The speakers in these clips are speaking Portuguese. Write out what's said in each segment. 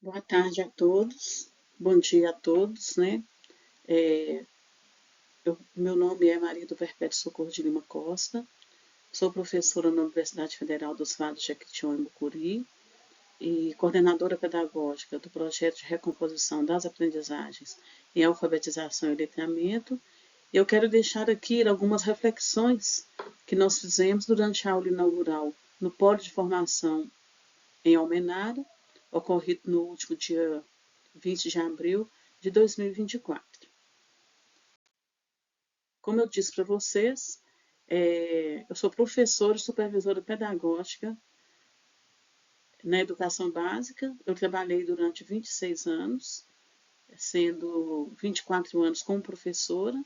Boa tarde a todos, bom dia a todos, né? É, meu nome é Maria do Perpétuo Socorro de Lima Costa, sou professora na Universidade Federal dos Vales de Jequitinhonha e Mucuri e coordenadora pedagógica do projeto de recomposição das aprendizagens em alfabetização e letramento. Eu quero deixar aqui algumas reflexões que nós fizemos durante a aula inaugural no Polo de Formação em Almenara, ocorrido no último dia 20 de abril de 2024. Como eu disse para vocês, eu sou professora e supervisora pedagógica na educação básica. Eu trabalhei durante 26 anos, sendo 24 anos como professora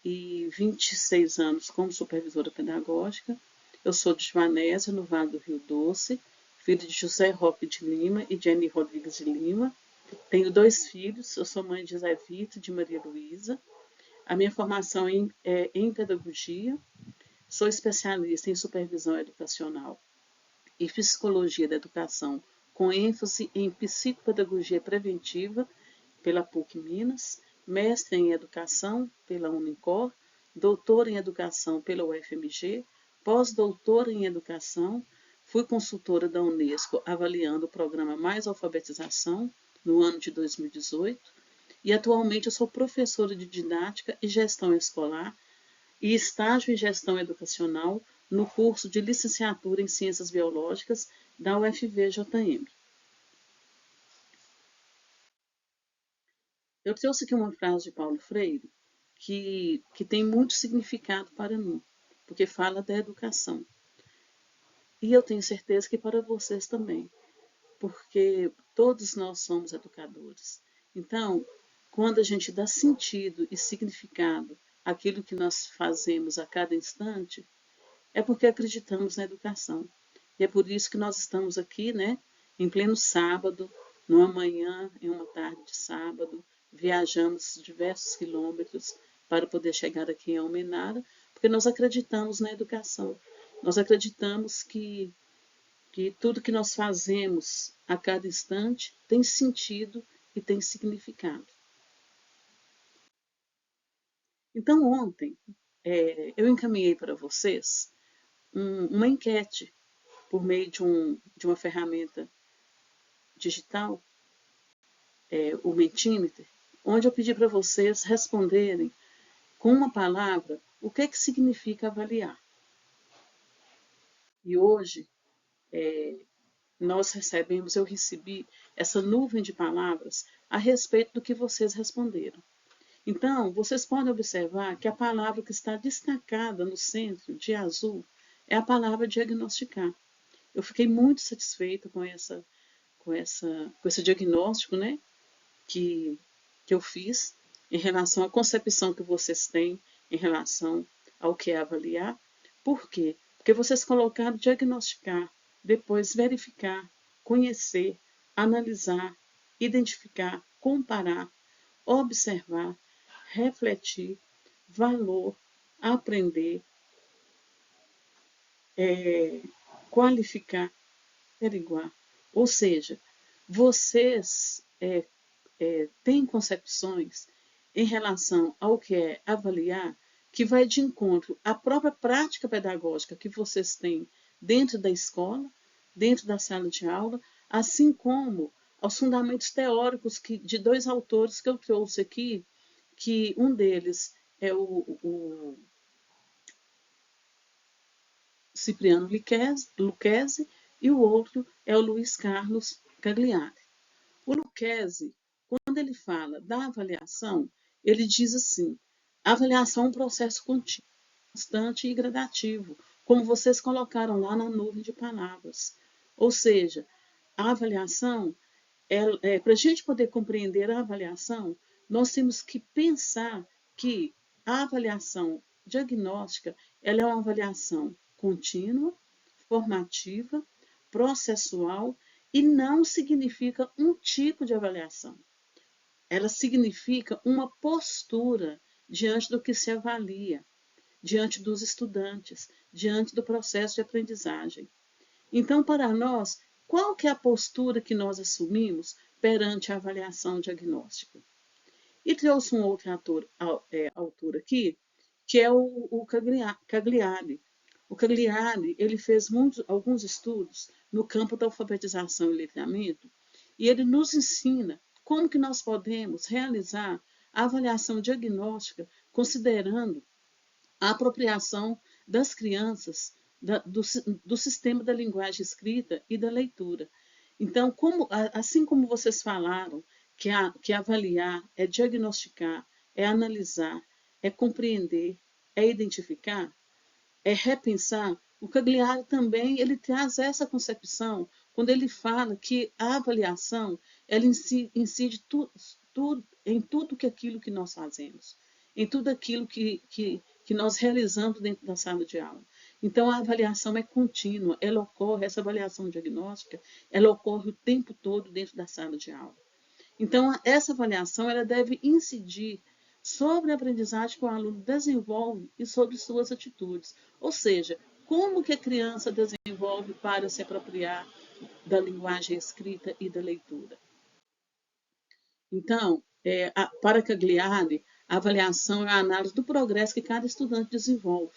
e 26 anos como supervisora pedagógica. Eu sou de Joanésia, no Vale do Rio Doce, filha de José Roque de Lima e Jenny Rodrigues de Lima. Tenho 2 filhos, eu sou mãe de Zé Vitor e de Maria Luísa. A minha formação é em pedagogia, sou especialista em supervisão educacional e psicologia da educação, com ênfase em psicopedagogia preventiva pela PUC Minas, mestre em educação pela Unicor, doutora em educação pela UFMG, pós-doutora em educação, fui consultora da Unesco avaliando o programa Mais Alfabetização no ano de 2018 e atualmente eu sou professora de didática e gestão escolar e estágio em gestão educacional no curso de licenciatura em ciências biológicas da UFVJM. Eu trouxe aqui uma frase de Paulo Freire que tem muito significado para mim, porque fala da educação. E eu tenho certeza que para vocês também, porque todos nós somos educadores. Então, quando a gente dá sentido e significado àquilo que nós fazemos a cada instante, é porque acreditamos na educação. E é por isso que nós estamos aqui, né, em pleno sábado, numa manhã, em uma tarde de sábado, viajamos diversos quilômetros para poder chegar aqui em Almenara, porque nós acreditamos na educação. Nós acreditamos que tudo que nós fazemos a cada instante tem sentido e tem significado. Então, ontem, eu encaminhei para vocês uma enquete por meio de uma ferramenta digital, o Mentimeter, onde eu pedi para vocês responderem com uma palavra o que significa avaliar. E hoje eu recebi essa nuvem de palavras a respeito do que vocês responderam. Então, vocês podem observar que a palavra que está destacada no centro, de azul, é a palavra diagnosticar. Eu fiquei muito satisfeita com esse diagnóstico, né, que eu fiz em relação à concepção que vocês têm em relação ao que é avaliar. Por quê? Porque vocês colocaram diagnosticar, depois verificar, conhecer, analisar, identificar, comparar, observar, refletir, valor, aprender, qualificar, averiguar. Ou seja, vocês têm concepções em relação ao que é avaliar que vai de encontro à própria prática pedagógica que vocês têm dentro da escola, dentro da sala de aula, assim como aos fundamentos teóricos de 2 autores que eu trouxe aqui, que um deles é o Cipriano Lucchesi e o outro é o Luiz Carlos Cagliari. O Lucchesi, quando ele fala da avaliação, ele diz assim: a avaliação é um processo contínuo, constante e gradativo, como vocês colocaram lá na nuvem de palavras. Ou seja, a avaliação, para a gente poder compreender a avaliação, nós temos que pensar que a avaliação diagnóstica ela é uma avaliação contínua, formativa, processual e não significa um tipo de avaliação. Ela significa uma postura diante do que se avalia, diante dos estudantes, diante do processo de aprendizagem. Então, para nós, qual que é a postura que nós assumimos perante a avaliação diagnóstica. E trouxe um outro autor aqui, que é o Cagliari. O Cagliari ele fez alguns estudos no campo da alfabetização e letramento, e ele nos ensina como que nós podemos realizar a avaliação diagnóstica considerando a apropriação das crianças do sistema da linguagem escrita e da leitura. Então, assim como vocês falaram, que avaliar é diagnosticar, é analisar, é compreender, é identificar, é repensar, o Cagliari também ele traz essa concepção quando ele fala que a avaliação ela incide em tudo aquilo que nós fazemos, em tudo aquilo que nós realizamos dentro da sala de aula. Então, a avaliação é contínua, essa avaliação diagnóstica, ela ocorre o tempo todo dentro da sala de aula. Então, essa avaliação ela deve incidir sobre a aprendizagem que o aluno desenvolve e sobre suas atitudes. Ou seja, como que a criança desenvolve para se apropriar da linguagem escrita e da leitura. Então, para Cagliari, a avaliação é a análise do progresso que cada estudante desenvolve.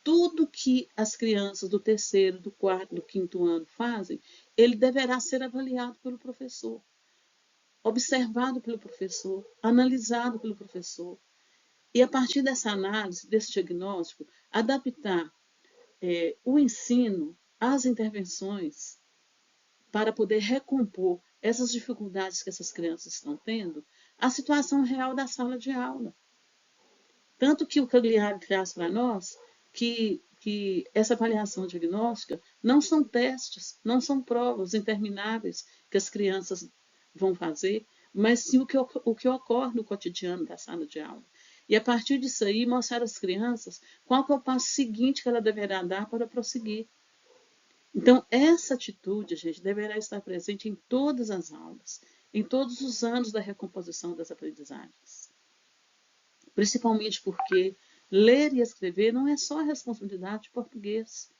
Tudo que as crianças do terceiro, do quarto, do quinto ano fazem, ele deverá ser avaliado pelo professor, observado pelo professor, analisado pelo professor. E a partir dessa análise, desse diagnóstico, adaptar o ensino às intervenções para poder recompor essas dificuldades que essas crianças estão tendo, a situação real da sala de aula. Tanto que o Cagliari traz para nós que essa avaliação diagnóstica não são testes, não são provas intermináveis que as crianças vão fazer, mas sim o que ocorre no cotidiano da sala de aula. E a partir disso aí, mostrar às crianças qual que é o passo seguinte que ela deverá dar para prosseguir. Então, essa atitude, gente, deverá estar presente em todas as aulas, em todos os anos da recomposição das aprendizagens. Principalmente porque ler e escrever não é só a responsabilidade de português,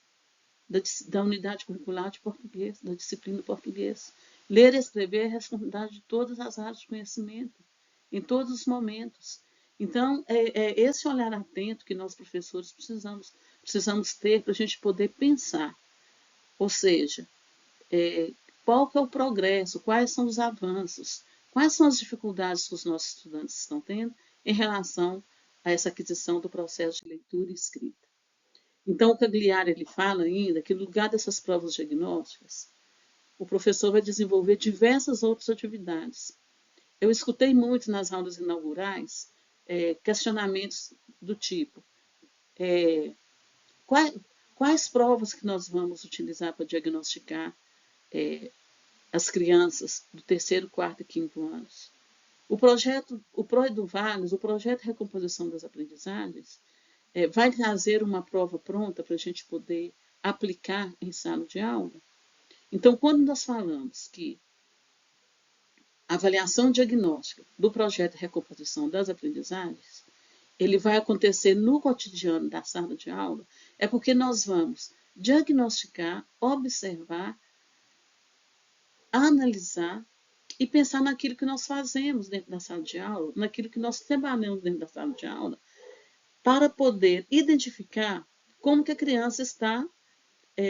da unidade curricular de português, da disciplina de português. Ler e escrever é a responsabilidade de todas as áreas de conhecimento, em todos os momentos. Então, é esse olhar atento que nós, professores, precisamos ter para a gente poder pensar. Ou seja, qual que é o progresso, quais são os avanços, quais são as dificuldades que os nossos estudantes estão tendo em relação a essa aquisição do processo de leitura e escrita. Então, o Cagliari ele fala ainda que, no lugar dessas provas diagnósticas, o professor vai desenvolver diversas outras atividades. Eu escutei muito nas aulas inaugurais questionamentos do tipo: quais provas que nós vamos utilizar para diagnosticar as crianças do terceiro, quarto e quinto anos? O ProEduvalis, o projeto de recomposição das aprendizagens, vai trazer uma prova pronta para a gente poder aplicar em sala de aula? Então, quando nós falamos que a avaliação diagnóstica do projeto de recomposição das aprendizagens, ele vai acontecer no cotidiano da sala de aula, é porque nós vamos diagnosticar, observar, analisar e pensar naquilo que nós fazemos dentro da sala de aula, naquilo que nós trabalhamos dentro da sala de aula, para poder identificar como que a criança está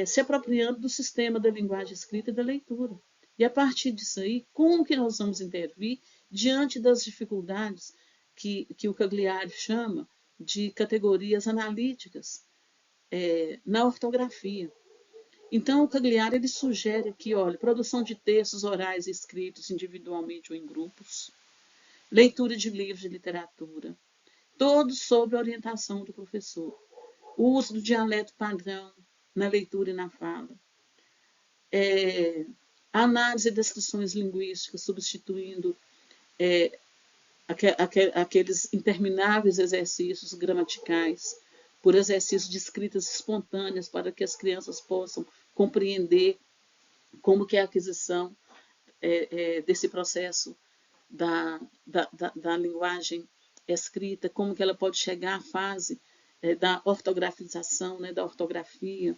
se apropriando do sistema da linguagem escrita e da leitura. E a partir disso aí, como que nós vamos intervir diante das dificuldades que o Cagliari chama de categorias analíticas na ortografia. Então, o Cagliari ele sugere aqui, olha, produção de textos orais e escritos individualmente ou em grupos, leitura de livros de literatura, todos sob a orientação do professor, o uso do dialeto padrão na leitura e na fala, a análise das questões linguísticas, substituindo aqueles intermináveis exercícios gramaticais por exercícios de escritas espontâneas para que as crianças possam compreender como que é a aquisição desse processo da linguagem escrita, como que ela pode chegar à fase da ortografização, da ortografia.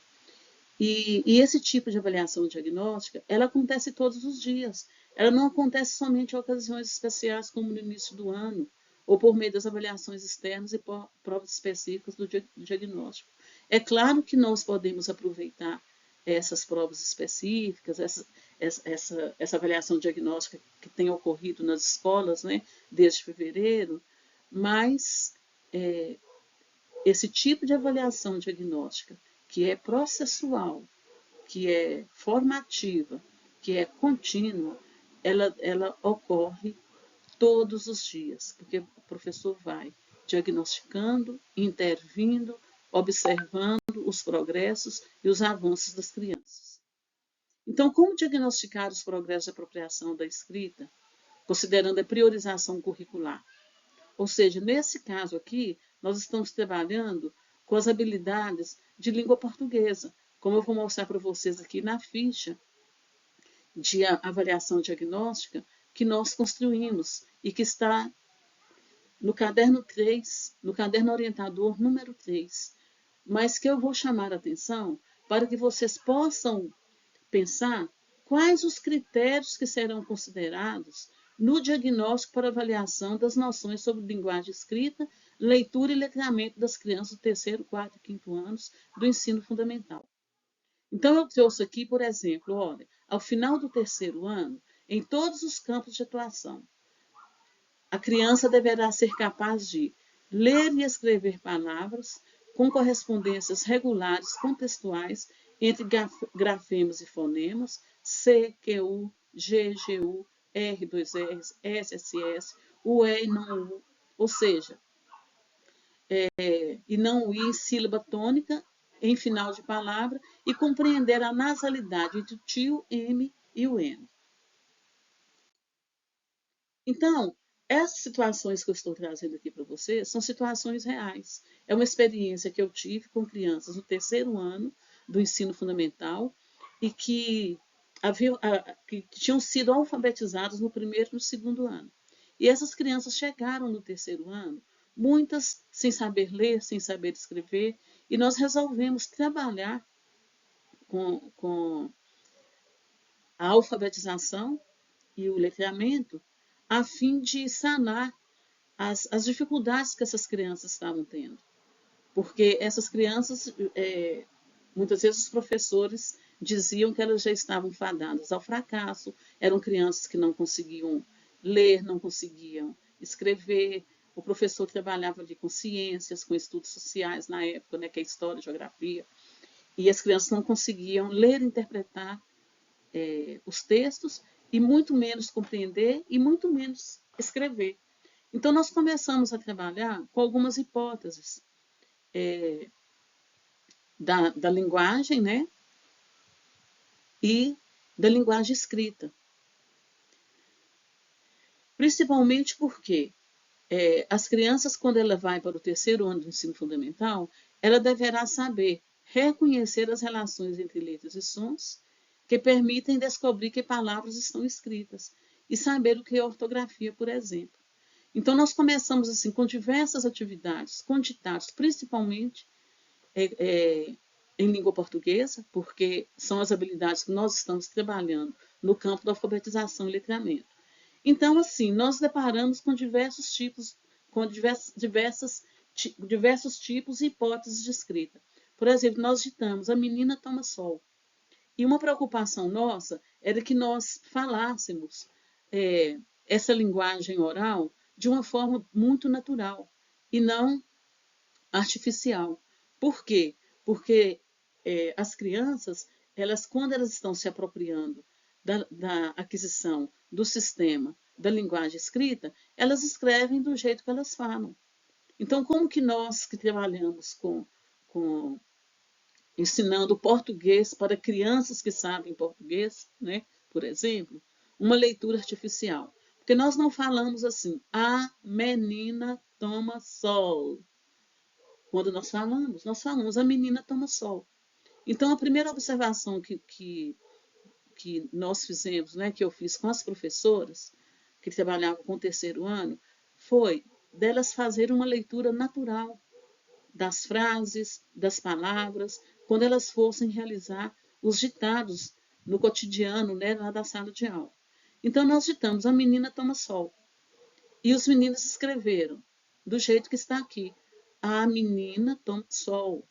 E esse tipo de avaliação diagnóstica, ela acontece todos os dias. ela não acontece somente em ocasiões especiais, como no início do ano, ou por meio das avaliações externas e provas específicas do diagnóstico. É claro que nós podemos aproveitar essas provas específicas, essa avaliação diagnóstica que tem ocorrido nas escolas, né, desde fevereiro, mas esse tipo de avaliação diagnóstica, que é processual, que é formativa, que é contínua, ela ocorre todos os dias, porque o professor vai diagnosticando, intervindo, observando os progressos e os avanços das crianças. Então, como diagnosticar os progressos de apropriação da escrita, considerando a priorização curricular? Ou seja, nesse caso aqui, nós estamos trabalhando com as habilidades de língua portuguesa, como eu vou mostrar para vocês aqui na ficha de avaliação diagnóstica que nós construímos e que está no caderno 3, no caderno orientador número 3, mas que eu vou chamar a atenção para que vocês possam pensar quais os critérios que serão considerados no diagnóstico para avaliação das noções sobre linguagem escrita, leitura e letramento das crianças do terceiro, quarto e quinto anos do ensino fundamental. Então, eu trouxe aqui, por exemplo, olha, ao final do terceiro ano, em todos os campos de atuação, a criança deverá ser capaz de ler e escrever palavras com correspondências regulares contextuais entre grafemas e fonemas, C, QU, G, GU, R, 2Rs, SSS, UE e não U, ou seja, e não I, sílaba tônica em final de palavra, e compreender a nasalidade entre o tio, M e o N. Então, essas situações que eu estou trazendo aqui para vocês são situações reais. É uma experiência que eu tive com crianças no terceiro ano do ensino fundamental e que tinham sido alfabetizadas no primeiro e no segundo ano. E essas crianças chegaram no terceiro ano, muitas sem saber ler, sem saber escrever, e nós resolvemos trabalhar com a alfabetização e o letramento a fim de sanar as dificuldades que essas crianças estavam tendo. Porque essas crianças, muitas vezes os professores diziam que elas já estavam fadadas ao fracasso, eram crianças que não conseguiam ler, não conseguiam escrever. O professor trabalhava ali com ciências, com estudos sociais na época, né, que é história, geografia, e as crianças não conseguiam ler e interpretar os textos, e muito menos compreender e muito menos escrever. Então, nós começamos a trabalhar com algumas hipóteses da linguagem, né? E da linguagem escrita. Principalmente porque as crianças, quando ela vai para o terceiro ano do ensino fundamental, ela deverá saber reconhecer as relações entre letras e sons que permitem descobrir que palavras estão escritas e saber o que é ortografia, por exemplo. Então, nós começamos assim com diversas atividades, com ditados, principalmente em língua portuguesa, porque são as habilidades que nós estamos trabalhando no campo da alfabetização e letramento. Então, assim, nós deparamos com diversos tipos, com diversos tipos e hipóteses de escrita. Por exemplo, nós ditamos: a menina toma sol. E uma preocupação nossa era que nós falássemos essa linguagem oral de uma forma muito natural e não artificial. Por quê? Porque as crianças, quando elas estão se apropriando da aquisição do sistema da linguagem escrita, elas escrevem do jeito que elas falam. Então, como que nós que trabalhamos com ensinando português para crianças que sabem português, né, por exemplo, uma leitura artificial? Porque nós não falamos assim: a menina toma sol. Quando nós falamos: a menina toma sol. Então, a primeira observação que nós fizemos, né, que eu fiz com as professoras que trabalhavam com o terceiro ano, foi delas fazerem uma leitura natural das frases, das palavras, quando elas fossem realizar os ditados no cotidiano, né, lá da sala de aula. Então, nós ditamos, a menina toma sol. E os meninos escreveram, do jeito que está aqui. A menina toma sol,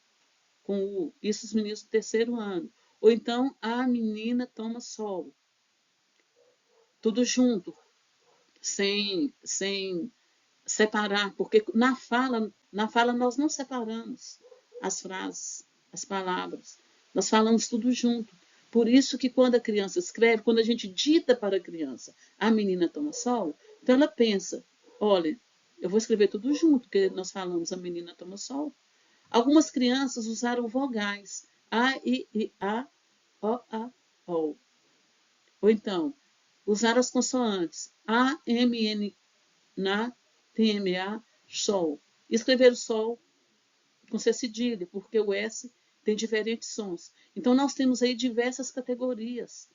com o, isso os meninos do terceiro ano. Ou então, a menina toma sol. Tudo junto, sem separar, porque na fala nós não separamos as frases, as palavras. Nós falamos tudo junto. Por isso que quando a criança escreve, quando a gente dita para a criança, a menina toma sol, então ela pensa, olha, eu vou escrever tudo junto, porque nós falamos a menina toma sol. Algumas crianças usaram vogais, A, I, A, O, A, O. Ou então, usaram as consoantes, A, M, N, na, TMA, sol. Escrever o sol com C cedilha, porque o S tem diferentes sons. Então, nós temos aí diversas categorias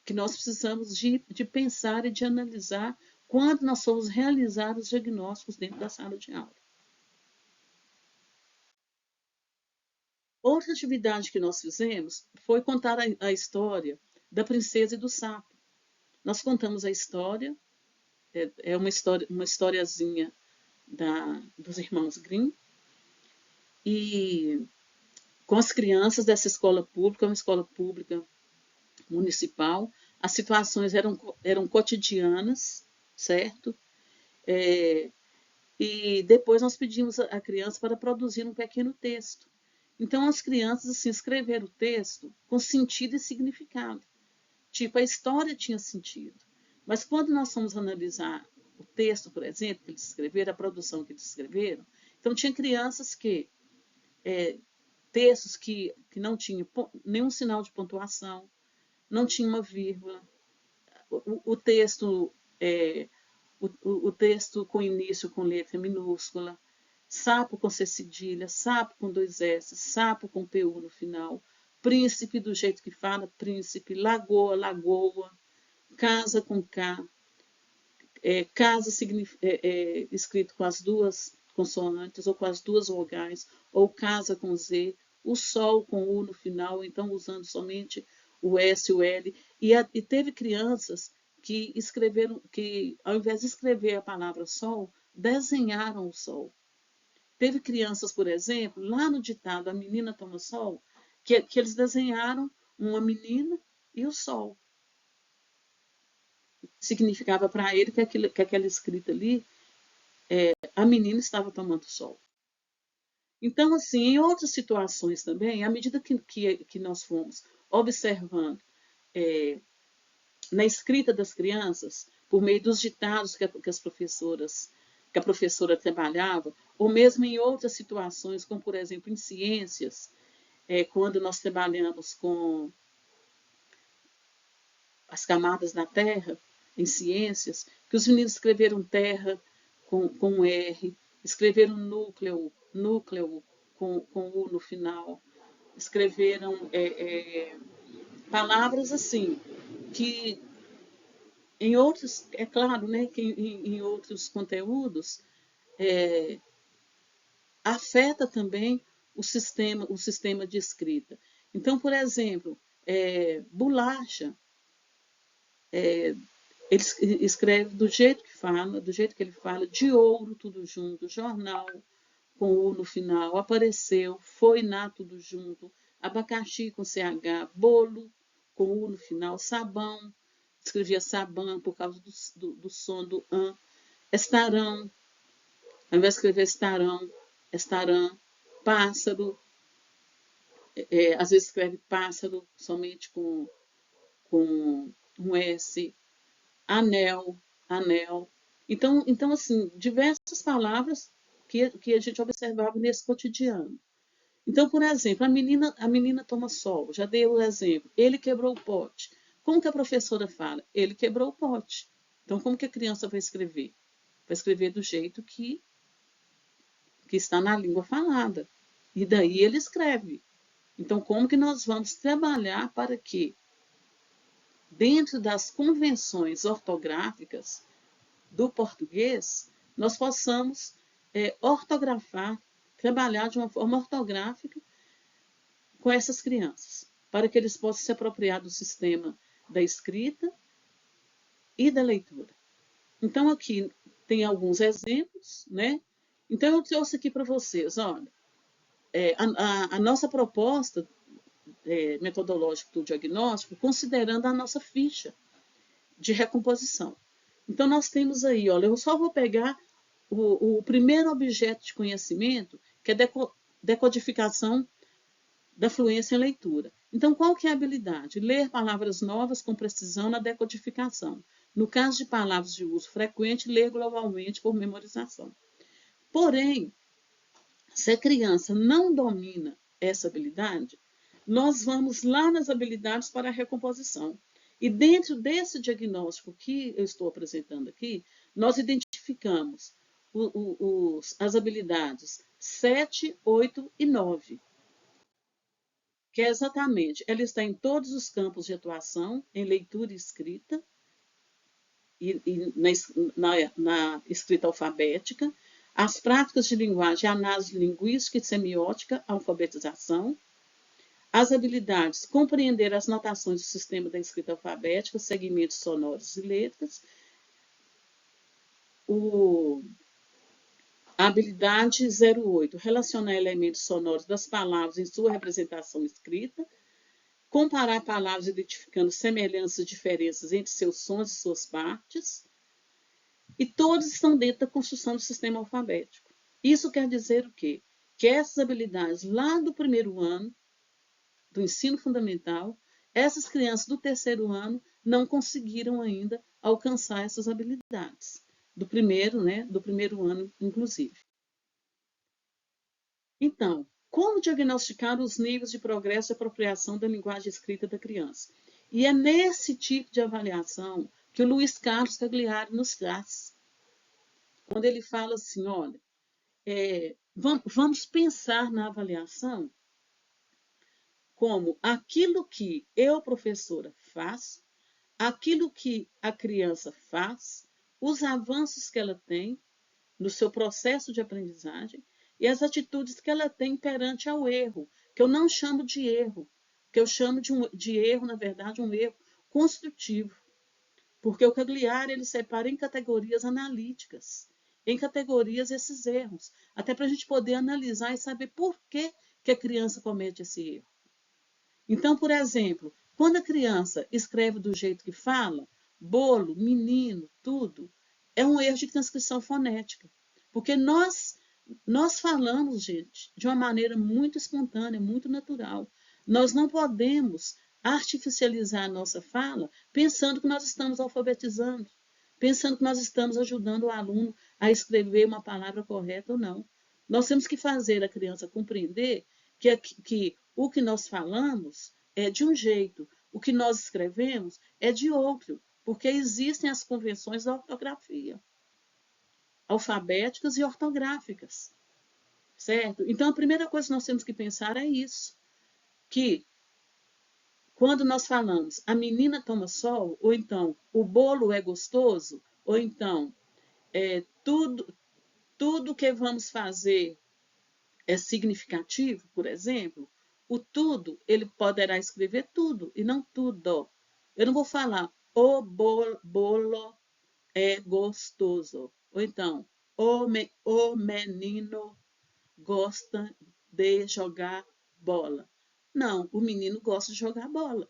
que nós precisamos de pensar e de analisar quando nós formos realizar os diagnósticos dentro da sala de aula. Outra atividade que nós fizemos foi contar a história da princesa e do sapo. Nós contamos a história, é uma historiazinha dos irmãos Grimm, e com as crianças dessa escola pública, uma escola pública municipal, as situações eram cotidianas, certo? E depois nós pedimos a criança para produzir um pequeno texto. Então as crianças assim, escreveram o texto com sentido e significado. Tipo, a história tinha sentido. Mas quando nós fomos analisar o texto, por exemplo, que eles escreveram, a produção que eles escreveram, então tinha crianças que textos que não tinham nenhum sinal de pontuação, não tinha uma vírgula, o texto o texto com início com letra minúscula, sapo com C cedilha, sapo com 2 S, sapo com PU no final, príncipe do jeito que fala, príncipe, lagoa, lagoa, casa com K, casa escrito com as duas consoantes ou com as duas vogais, ou casa com Z, o sol com U no final, então usando somente o S e o L. E teve crianças que escreveram, que ao invés de escrever a palavra sol, desenharam o sol. Teve crianças, por exemplo, lá no ditado A Menina Toma Sol, que eles desenharam uma menina e o sol. Significava para ele que aquela escrita ali, a menina estava tomando sol. Então, assim, em outras situações também, à medida que nós fomos observando na escrita das crianças, por meio dos ditados que a professora trabalhava, ou mesmo em outras situações, como por exemplo em ciências, quando nós trabalhamos com as camadas da Terra, em ciências, que os meninos escreveram terra com R, escreveram núcleo com U no final, escreveram palavras assim, que em outros, é claro, né, que em outros conteúdos, afeta também o sistema de escrita. Então, por exemplo, bolacha, ele escreve do jeito que fala, do jeito que ele fala, de ouro, tudo junto, jornal, com U no final, apareceu, foi na, tudo junto, abacaxi com CH, bolo, com U no final, sabão, escrevia sabão por causa do som do an, estarão, ao invés de escrever estarão, estarã, pássaro, às vezes escreve pássaro somente com um S, anel, anel. Então assim, diversas palavras que a gente observava nesse cotidiano. Então, por exemplo, a menina toma sol, já dei o exemplo, ele quebrou o pote. Como que a professora fala? Ele quebrou o pote. Então, como que a criança vai escrever? Vai escrever do jeito que está na língua falada. E daí ele escreve. Então, como que nós vamos trabalhar para que, dentro das convenções ortográficas do português, nós possamos ortografar, trabalhar de uma forma ortográfica com essas crianças, para que eles possam se apropriar do sistema da escrita e da leitura. Então, aqui tem alguns exemplos, né? Então, eu trouxe aqui para vocês, olha, a nossa proposta metodológica do diagnóstico, considerando a nossa ficha de recomposição. Então, nós temos aí, olha, eu só vou pegar o primeiro objeto de conhecimento, que é decodificação da fluência em leitura. Então, qual que é a habilidade? Ler palavras novas com precisão na decodificação. No caso de palavras de uso frequente, ler globalmente por memorização. Porém, se a criança não domina essa habilidade, nós vamos lá nas habilidades para a recomposição. E dentro desse diagnóstico que eu estou apresentando aqui, nós identificamos as habilidades 7, 8 e 9, que é exatamente, ela está em todos os campos de atuação, em leitura e escrita, e na escrita alfabética, as práticas de linguagem, análise linguística e semiótica, alfabetização, as habilidades, compreender as notações do sistema da escrita alfabética, segmentos sonoros e letras, a habilidade 08, relacionar elementos sonoros das palavras em sua representação escrita, comparar palavras identificando semelhanças e diferenças entre seus sons e suas partes, e todos estão dentro da construção do sistema alfabético. Isso quer dizer o quê? Que essas habilidades lá do primeiro ano, do ensino fundamental, essas crianças do terceiro ano não conseguiram ainda alcançar essas habilidades. Do primeiro ano, inclusive. Então, como diagnosticar os níveis de progresso e apropriação da linguagem escrita da criança? E é nesse tipo de avaliação que o Luiz Carlos Cagliari nos traz. Quando ele fala assim, olha, vamos pensar na avaliação como aquilo que eu, professora, faço, aquilo que a criança faz, os avanços que ela tem no seu processo de aprendizagem e as atitudes que ela tem perante ao erro, que eu não chamo de erro, que eu chamo de erro, na verdade, um erro construtivo. Porque o Cagliari ele separa em categorias analíticas, em categorias esses erros, até para a gente poder analisar e saber por que a criança comete esse erro. Então, por exemplo, quando a criança escreve do jeito que fala, bolo, menino, tudo, é um erro de transcrição fonética. Porque nós falamos, gente, de uma maneira muito espontânea, muito natural. Nós não podemos artificializar a nossa fala pensando que nós estamos alfabetizando, pensando que nós estamos ajudando o aluno a escrever uma palavra correta ou não. Nós temos que fazer a criança compreender que o que nós falamos é de um jeito, o que nós escrevemos é de outro, porque existem as convenções da ortografia, alfabéticas e ortográficas, certo? Então, a primeira coisa que nós temos que pensar é isso, que quando nós falamos a menina toma sol, ou então o bolo é gostoso, ou então tudo que vamos fazer é significativo, por exemplo, o tudo, ele poderá escrever tudo e não tudo. Eu não vou falar o bolo é gostoso. Ou então, o menino gosta de jogar bola. Não, o menino gosta de jogar bola.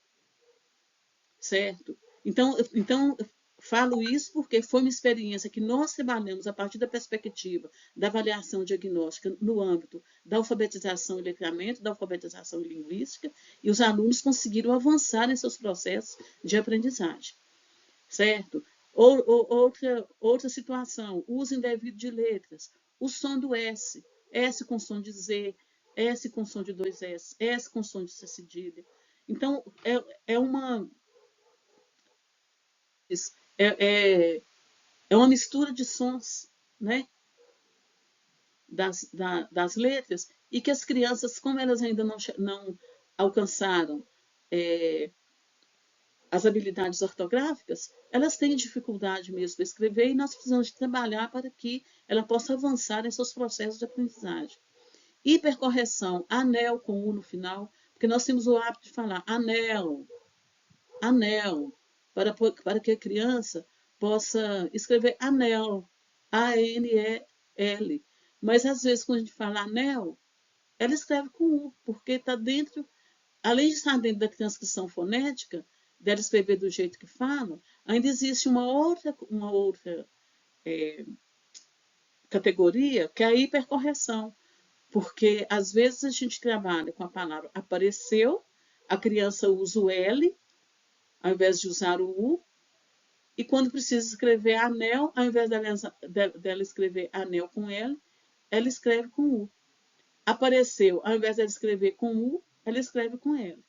Certo? Então falo isso porque foi uma experiência que nós trabalhamos a partir da perspectiva da avaliação diagnóstica no âmbito da alfabetização e letramento, da alfabetização e linguística, e os alunos conseguiram avançar em seus processos de aprendizagem. Certo? Outra situação, uso indevido de letras, o som do S, S com som de Z, S com som de 2 S, S com som de C cedilha. Então, é uma uma mistura de sons, né, das letras, e que as crianças, como elas ainda não alcançaram as habilidades ortográficas, elas têm dificuldade mesmo para escrever, e nós precisamos trabalhar para que ela possa avançar em seus processos de aprendizagem. Hipercorreção, anel com U no final, porque nós temos o hábito de falar anel, para que a criança possa escrever anel, A-N-E-L. Mas, às vezes, quando a gente fala anel, ela escreve com U, porque está dentro, além de estar dentro da transcrição fonética, dela escrever do jeito que fala, ainda existe uma outra categoria, que é a hipercorreção. Porque, às vezes, a gente trabalha com a palavra apareceu, a criança usa o L, ao invés de usar o U, e quando precisa escrever anel, ao invés dela escrever anel com L, ela escreve com U. Apareceu, ao invés dela escrever com U, ela escreve com L.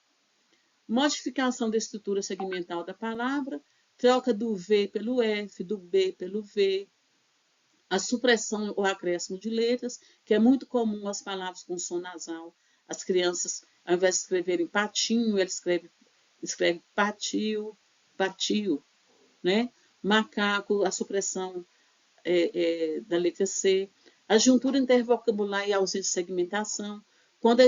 Modificação da estrutura segmental da palavra, troca do V pelo F, do B pelo V, a supressão ou acréscimo de letras, que é muito comum as palavras com som nasal. As crianças, ao invés de escreverem patinho, elas escreve patio, patio, né? Macaco, a supressão da letra C. A juntura intervocabular e ausência de segmentação. Quando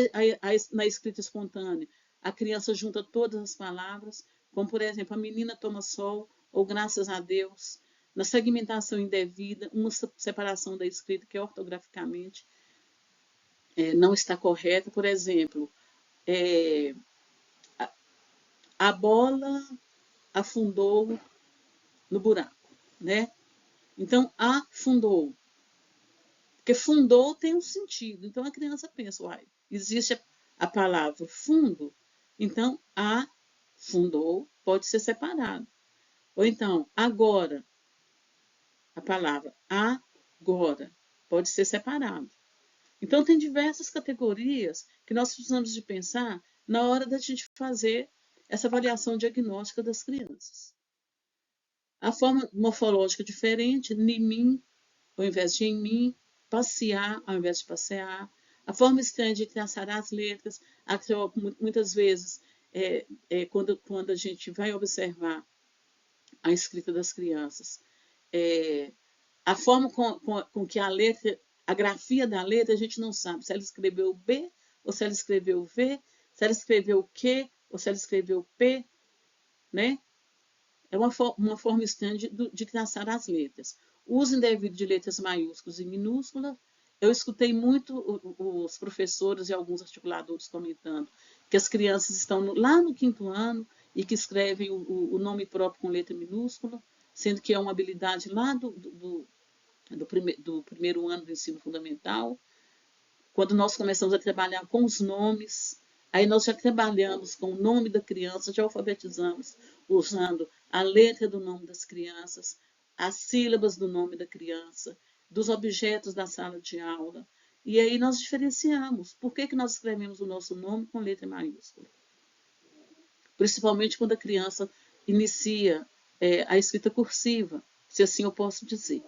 na escrita espontânea, a criança junta todas as palavras, como, por exemplo, a menina toma sol, ou graças a Deus. Na segmentação indevida, uma separação da escrita que ortograficamente não está correta. Por exemplo, a bola afundou no buraco, né? Então, afundou. Porque fundou tem um sentido. Então, a criança pensa, uai, existe a palavra fundo, então, afundou pode ser separado. Ou então, agora, a palavra agora pode ser separado. Então, tem diversas categorias que nós precisamos de pensar na hora da gente fazer essa avaliação diagnóstica das crianças. A forma morfológica diferente, mim, ao invés de em mim, passear, ao invés de passear. A forma estranha de traçar as letras, muitas vezes, quando a gente vai observar a escrita das crianças, a forma com que a letra, a grafia da letra, a gente não sabe se ela escreveu B ou se ela escreveu V, se ela escreveu Q ou se ela escreveu P, né? É uma forma estranha de traçar as letras. O uso indevido de letras maiúsculas e minúsculas. Eu escutei muito os professores e alguns articuladores comentando que as crianças estão lá no 5º ano e que escrevem o nome próprio com letra minúscula, sendo que é uma habilidade lá do primeiro ano do ensino fundamental. Quando nós começamos a trabalhar com os nomes, aí nós já trabalhamos com o nome da criança, já alfabetizamos usando a letra do nome das crianças, as sílabas do nome da criança, dos objetos da sala de aula. E aí nós diferenciamos. Por que nós escrevemos o nosso nome com letra maiúscula? Principalmente quando a criança inicia a escrita cursiva, se assim eu posso dizer.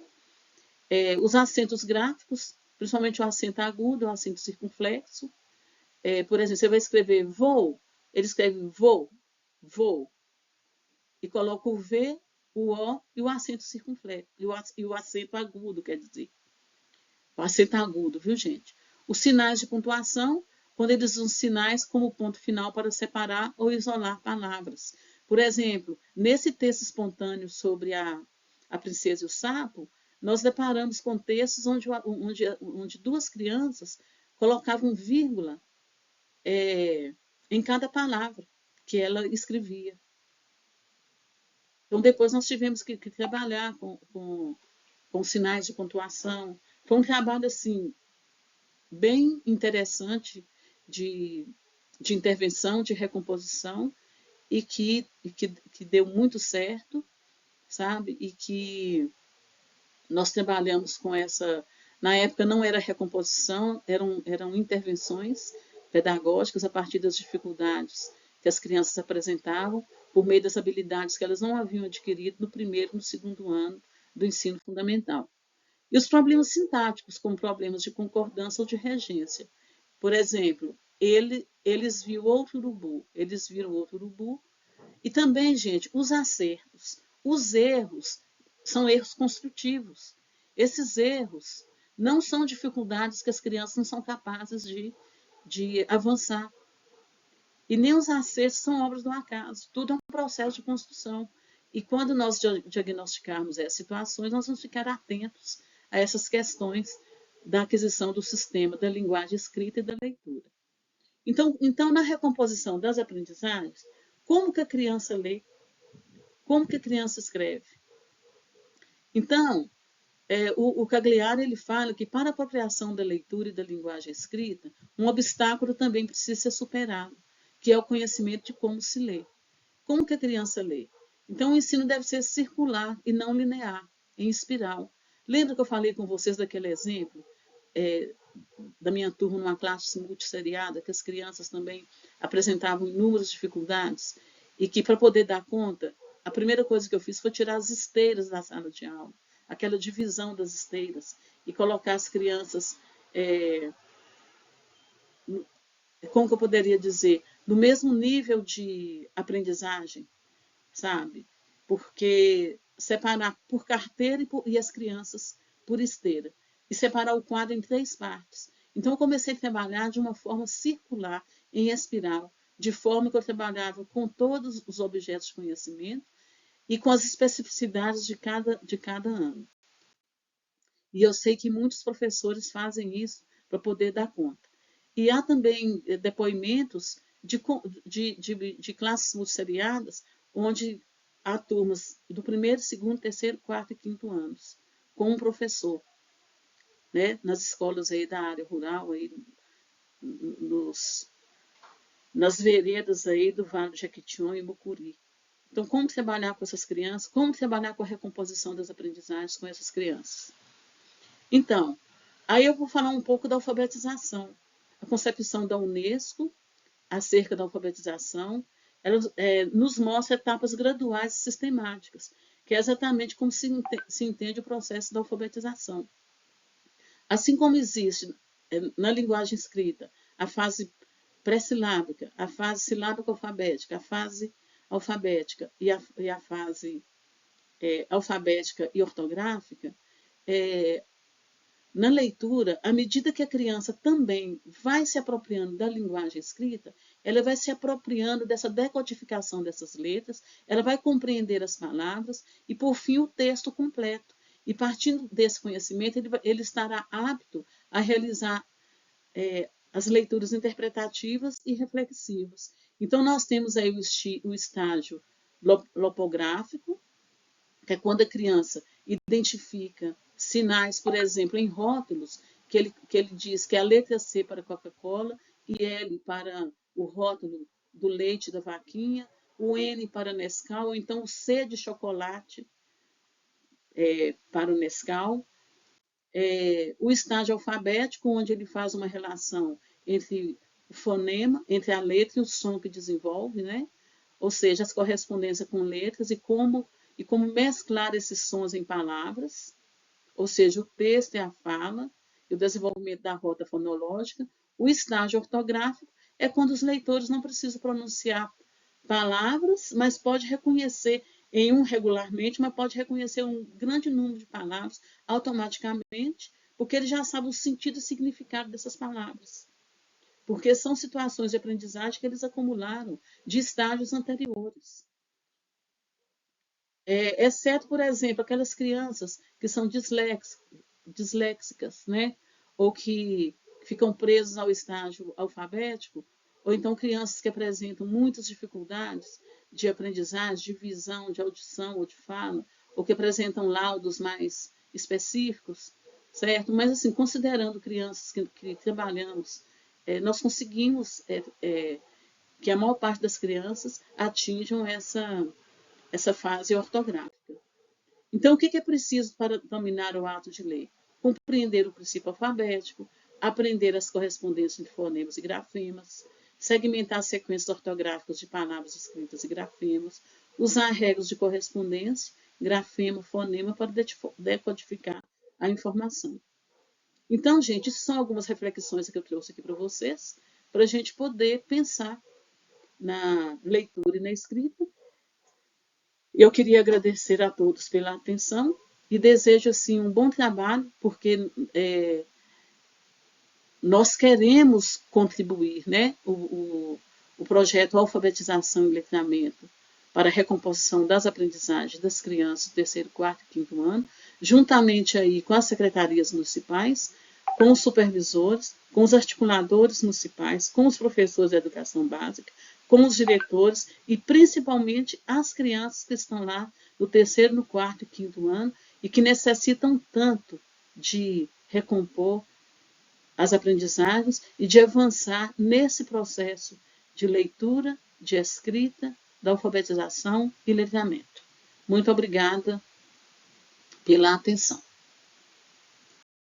Os acentos gráficos, principalmente o acento agudo, o acento circunflexo. Por exemplo, você vai escrever vou, ele escreve vou, vou, e coloca o V, o O e o acento circunflexo, e o acento agudo, quer dizer. O acento agudo, viu, gente? Os sinais de pontuação, quando eles usam sinais como ponto final para separar ou isolar palavras. Por exemplo, nesse texto espontâneo sobre a princesa e o sapo, nós deparamos com textos onde duas crianças colocavam vírgula em cada palavra que ela escrevia. Então, depois nós tivemos que trabalhar com sinais de pontuação. Foi um trabalho, assim, bem interessante de intervenção, de recomposição, e que deu muito certo, sabe? E que nós trabalhamos com essa... Na época não era recomposição, eram intervenções pedagógicas a partir das dificuldades que as crianças apresentavam, por meio das habilidades que elas não haviam adquirido no primeiro e no segundo ano do ensino fundamental. E os problemas sintáticos, como problemas de concordância ou de regência. Por exemplo, eles viram outro urubu, eles viram outro urubu. E também, gente, os acertos. Os erros são erros construtivos. Esses erros não são dificuldades que as crianças não são capazes de avançar. E nem os acertos são obras do acaso. Tudo é um processo de construção. E quando nós diagnosticarmos essas situações, nós vamos ficar atentos a essas questões da aquisição do sistema da linguagem escrita e da leitura. Então, na recomposição das aprendizagens, como que a criança lê? Como que a criança escreve? Então, o Cagliari ele fala que para a apropriação da leitura e da linguagem escrita, um obstáculo também precisa ser superado, que é o conhecimento de como se lê. Como que a criança lê? Então, o ensino deve ser circular e não linear, em espiral. Lembra que eu falei com vocês daquele exemplo da minha turma numa classe multisseriada, que as crianças também apresentavam inúmeras dificuldades e que, para poder dar conta, a primeira coisa que eu fiz foi tirar as esteiras da sala de aula, aquela divisão das esteiras, e colocar as crianças, como que eu poderia dizer, no mesmo nível de aprendizagem, sabe? Porque separar por carteira e as crianças por esteira. E separar o quadro em 3 partes. Então, eu comecei a trabalhar de uma forma circular, em espiral, de forma que eu trabalhava com todos os objetos de conhecimento e com as especificidades de cada ano. E eu sei que muitos professores fazem isso para poder dar conta. E há também depoimentos de classes multisseriadas, onde há turmas do primeiro, segundo, terceiro, quarto e quinto anos, com um professor, né, nas escolas aí da área rural, aí nas veredas aí do Vale do Jequitinhonha e Mucuri. Então, como trabalhar com essas crianças? Como trabalhar com a recomposição das aprendizagens com essas crianças? Então, aí eu vou falar um pouco da alfabetização. A concepção da Unesco acerca da alfabetização, ela nos mostra etapas graduais e sistemáticas, que é exatamente como se entende o processo da alfabetização. Assim como existe na linguagem escrita a fase pré-silábica, a fase silábica alfabética, a fase alfabética e a fase alfabética e ortográfica, na leitura, à medida que a criança também vai se apropriando da linguagem escrita, ela vai se apropriando dessa decodificação dessas letras, ela vai compreender as palavras e, por fim, o texto completo. E, partindo desse conhecimento, ele estará apto a realizar as leituras interpretativas e reflexivas. Então, nós temos aí o estágio lopográfico, que é quando a criança identifica sinais, por exemplo, em rótulos, que ele diz que é a letra C para Coca-Cola, e L para o rótulo do leite da vaquinha, o N para Nescau, ou então o C de chocolate para o Nescau. O estágio alfabético, onde ele faz uma relação entre o fonema, entre a letra e o som que desenvolve, né? Ou seja, as correspondências com letras e como mesclar esses sons em palavras, ou seja, o texto e a fala, e o desenvolvimento da rota fonológica. O estágio ortográfico é quando os leitores não precisam pronunciar palavras, mas pode reconhecer em um regularmente, mas pode reconhecer um grande número de palavras automaticamente, porque ele já sabe o sentido e significado dessas palavras. Porque são situações de aprendizagem que eles acumularam de estágios anteriores. Exceto, por exemplo, aquelas crianças que são disléxicas, né? Ou que ficam presas ao estágio alfabético, ou então crianças que apresentam muitas dificuldades de aprendizagem, de visão, de audição ou de fala, ou que apresentam laudos mais específicos, certo? Mas, assim, considerando crianças que trabalhamos, nós conseguimos que a maior parte das crianças atinjam essa fase ortográfica. Então, o que é preciso para dominar o ato de ler? Compreender o princípio alfabético, aprender as correspondências entre fonemas e grafemas, segmentar sequências ortográficas de palavras escritas e grafemas, usar regras de correspondência, grafema, fonema, para decodificar a informação. Então, gente, isso são algumas reflexões que eu trouxe aqui para vocês, para a gente poder pensar na leitura e na escrita. Eu queria agradecer a todos pela atenção e desejo assim um bom trabalho, porque nós queremos contribuir, né? O projeto Alfabetização e Letramento para a recomposição das aprendizagens das crianças do terceiro, quarto e quinto ano, juntamente aí com as secretarias municipais, com os supervisores, com os articuladores municipais, com os professores de educação básica, com os diretores e principalmente as crianças que estão lá no terceiro, no quarto e quinto ano e que necessitam tanto de recompor as aprendizagens e de avançar nesse processo de leitura, de escrita, da alfabetização e letramento. Muito obrigada pela atenção.